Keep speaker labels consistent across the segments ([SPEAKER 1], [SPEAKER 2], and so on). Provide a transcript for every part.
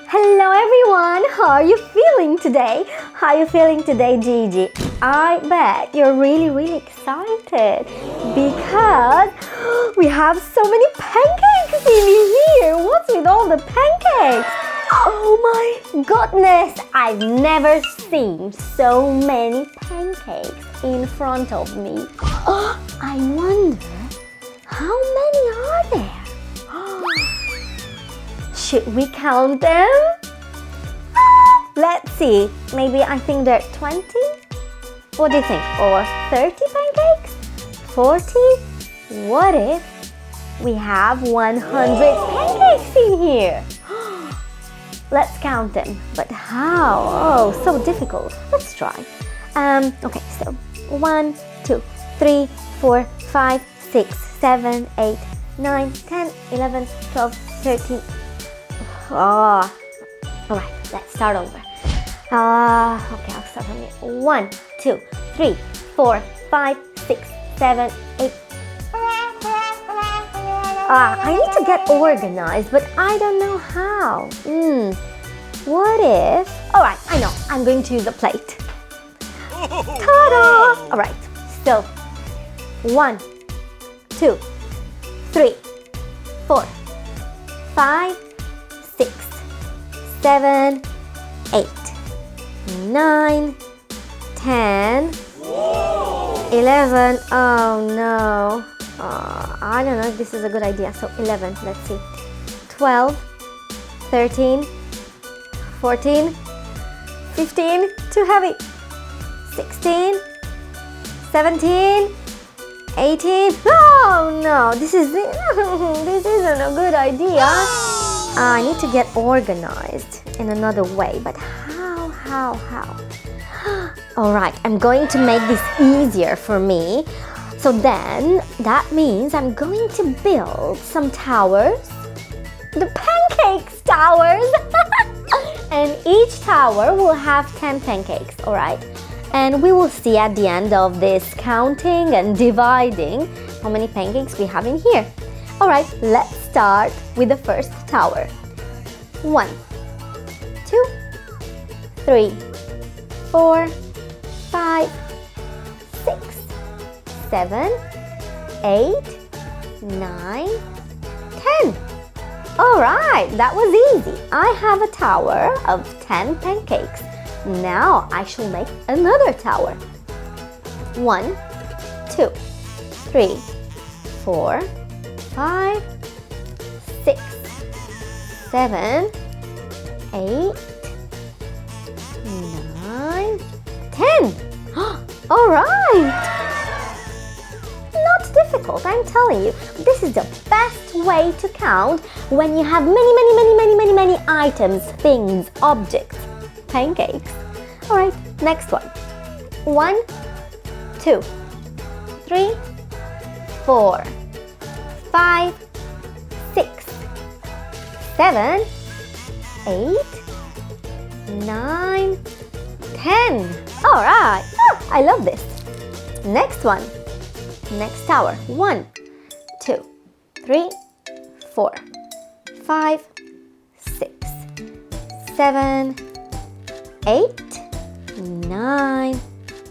[SPEAKER 1] Hello everyone, how are you feeling today? How are you feeling today, Gigi? I bet you're really excited because we have so many pancakes in here. What's with all the pancakes? Oh my goodness, I've never seen so many pancakes in front of me. I wonder, how many are there? Should we count them? Let's see. Maybe I think there are 20? What do you think? Or 30 pancakes? 40? What if we have 100 pancakes in here? Let's count them. But how? Oh, so difficult. Let's try. Okay, so 1, 2, 3, 4, 5, 6, 7, 8, 9, 10, 11, 12, 13. Alright, let's start over. Okay, I'll start from here. 1, 2, 3, 4, 5, 6, 7, 8. I need to get organized, but I don't know how. What if... Alright, I know. I'm going to use a plate. Ta-da! Alright, so 1, 2, 3, 4, 5, 6, 7, 8, 9, 10, 11. Oh no. I don't know if this is a good idea. So 11, let's see. 12, 13, 14, 15, too heavy. 16, 17, 18. Oh no, this isn't a good idea. I need to get organized in another way, but how? Alright, I'm going to make this easier for me. So then, that means I'm going to build some towers. The pancakes towers! And each tower will have 10 pancakes, alright? And we will see at the end of this counting and dividing how many pancakes we have in here. Alright, let's start with the first tower. 1, 2, 3, 4, 5, 6, 7, 8, 9, 10. Alright, that was easy. I have a tower of 10 pancakes. Now I shall make another tower. 1, 2, 3, 4, 5, 6, 7, 8, 9, 10. Alright! Not difficult, I'm telling you. This is the best way to count when you have many items, things, objects, pancakes. Alright, next one. 1, 2, 3, 4, 5, 6, 7, 8, 9, 10. Alright, I love this. Next one. Next tower. 1, 2, 3, 4, 5, 6, 7, 8, 9,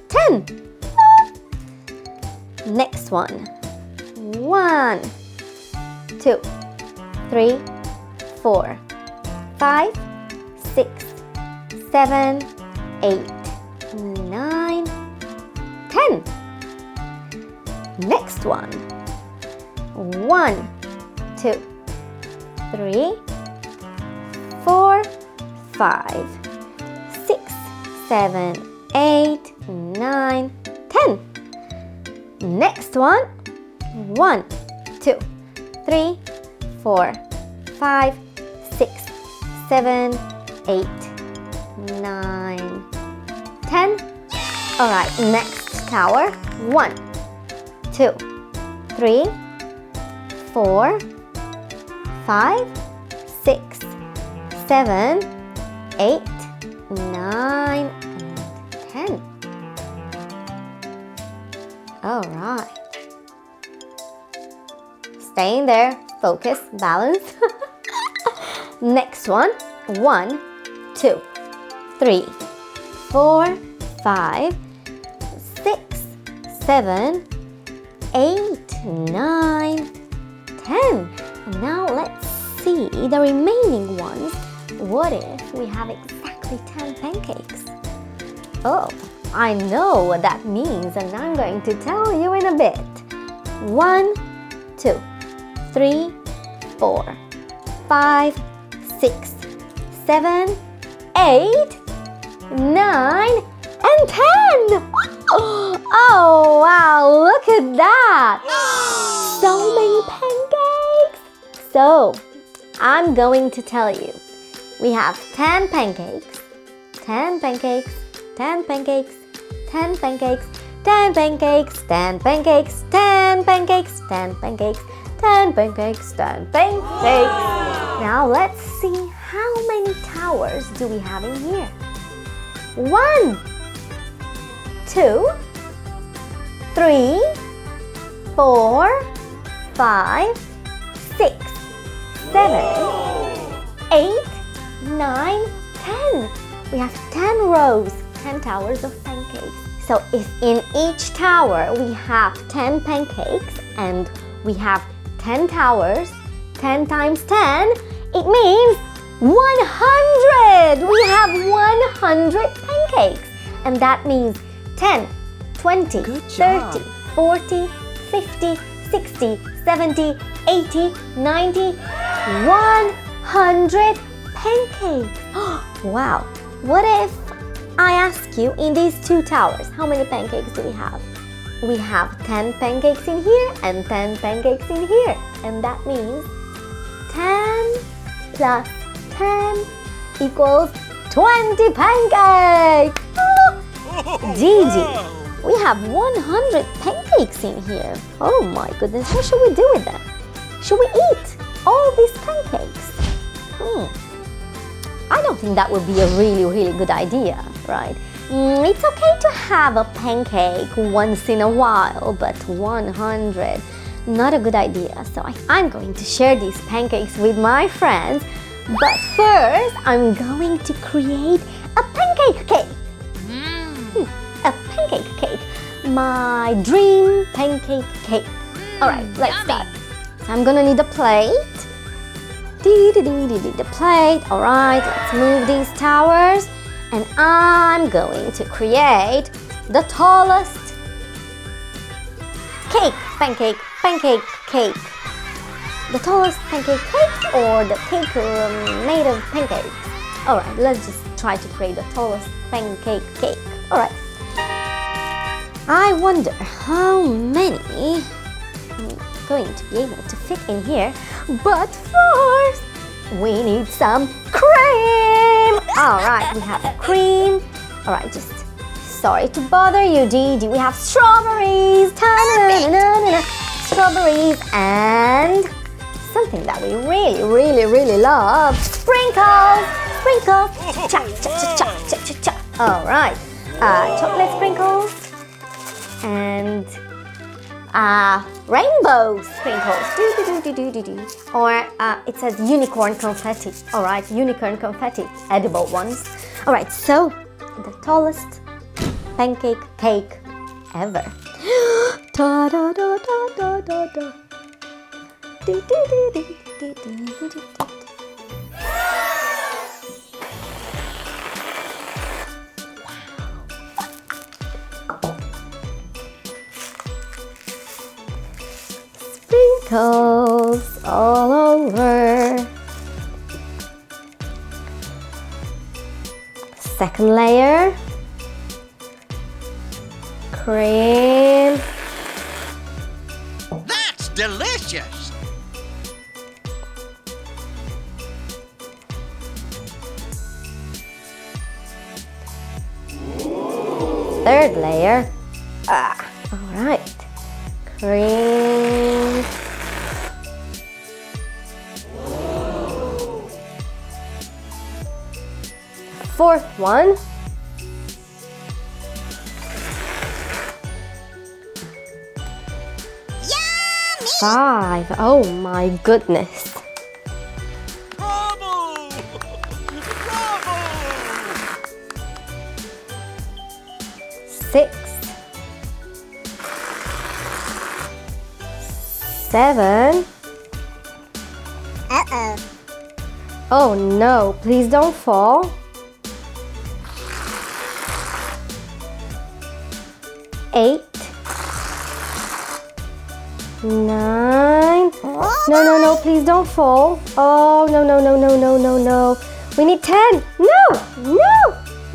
[SPEAKER 1] 10. Next one. 1, 2, 3, 4, 5, 6, 7, 8, 9, 10. Next one. 1, 2, 3, 4, 5, 6, 7, 8, 9, 10. Next one. 1, 2, 3, 4, 5, 6, 7, 8, 9, 10. Alright, next tower. 1, 2, 3, 4, 5, 6, 7, 8, 9, and 10. Alright. Stay in there. Focus, balance. Next one. 1, 2, 3, 4, 5, 6, 7, 8, 9, 10. And now let's see the remaining ones. What if we have exactly 10 pancakes? Oh, I know what that means, and I'm going to tell you in a bit. 1, 2, 3, 4, 5, 6, 7, 8, 9, and 10! Oh, wow, look at that! So many pancakes! So, I'm going to tell you. We have 10 pancakes, 10 pancakes, 10 pancakes, 10 pancakes, 10 pancakes, 10 pancakes, 10 pancakes, 10 pancakes, 10 pancakes, 10 pancakes. Now let's see how many towers do we have in here. 1, 2, 3, 4, 5, 6, 7, 8, 9, 10. We have 10 rows, 10 towers of pancakes. So if in each tower we have 10 pancakes and we have 10 towers, 10 times 10, it means 100! We have 100 pancakes. And that means 10, 20, 30, 40, 50, 60, 70, 80, 90, 100 pancakes. Wow. What if I ask you in these two towers, how many pancakes do we have? We have 10 pancakes in here and 10 pancakes in here. And that means 10 plus 10 equals 20 pancakes. Gigi, we have 100 pancakes in here. Oh my goodness, what should we do with them? Should we eat all these pancakes? I don't think that would be a really good idea, right? It's okay to have a pancake once in a while, but 100, not a good idea. So I'm going to share these pancakes with my friends, but first I'm going to create a pancake cake. A pancake cake, my dream pancake cake. All right, let's start. So I'm gonna need a plate. The plate. All right, let's move these towers, and I'm going to create the tallest cake, pancake cake. The tallest pancake cake or the cake made of pancakes. All right, let's just try to create the tallest pancake cake. All right. I wonder how many I'm going to be able to fit in here, but first we need some cream. All right, we have cream. All right, just sorry to bother you, Gigi. We have strawberries, strawberries, and something that we really love, sprinkles. Cha. All right, chocolate sprinkles. And rainbow sprinkles, or it says unicorn confetti. All right, unicorn confetti, edible ones. All right, so the tallest pancake cake ever. Da da da da da da. Sprinkles all over. Second layer. Cream.
[SPEAKER 2] That's delicious.
[SPEAKER 1] Third layer. All right. Cream. Fourth one.
[SPEAKER 2] Yummy!
[SPEAKER 1] 5. Oh my goodness.
[SPEAKER 2] Bravo!
[SPEAKER 1] 6, 7.
[SPEAKER 3] Uh-oh.
[SPEAKER 1] Oh no, please don't fall. 8, 9. No, please don't fall. Oh, no. We need 10. No.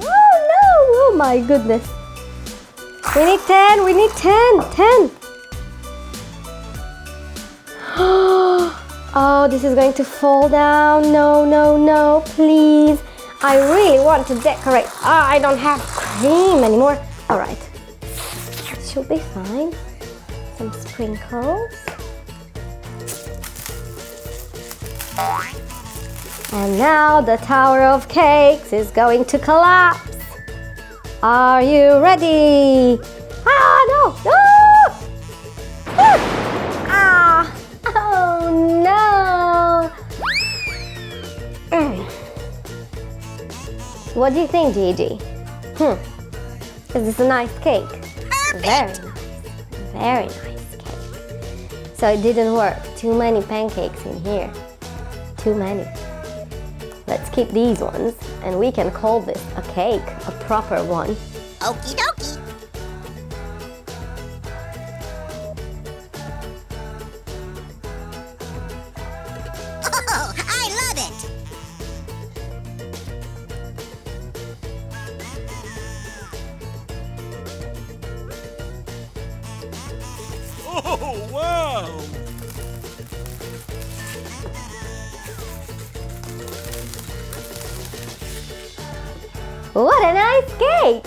[SPEAKER 1] Oh my goodness. We need 10. 10. Oh, this is going to fall down. No, please. I really want to decorate. I don't have cream anymore. All right. Should be fine. Some sprinkles. And now the tower of cakes is going to collapse. Are you ready? No! Oh no! What do you think, Gigi? Is this a nice cake? Very nice cake. So it didn't work. Too many pancakes in here. Too many. Let's keep these ones and we can call this a cake, a proper one.
[SPEAKER 3] Okie dokie. Oh, I love it.
[SPEAKER 2] Oh, wow!
[SPEAKER 1] What a nice cake!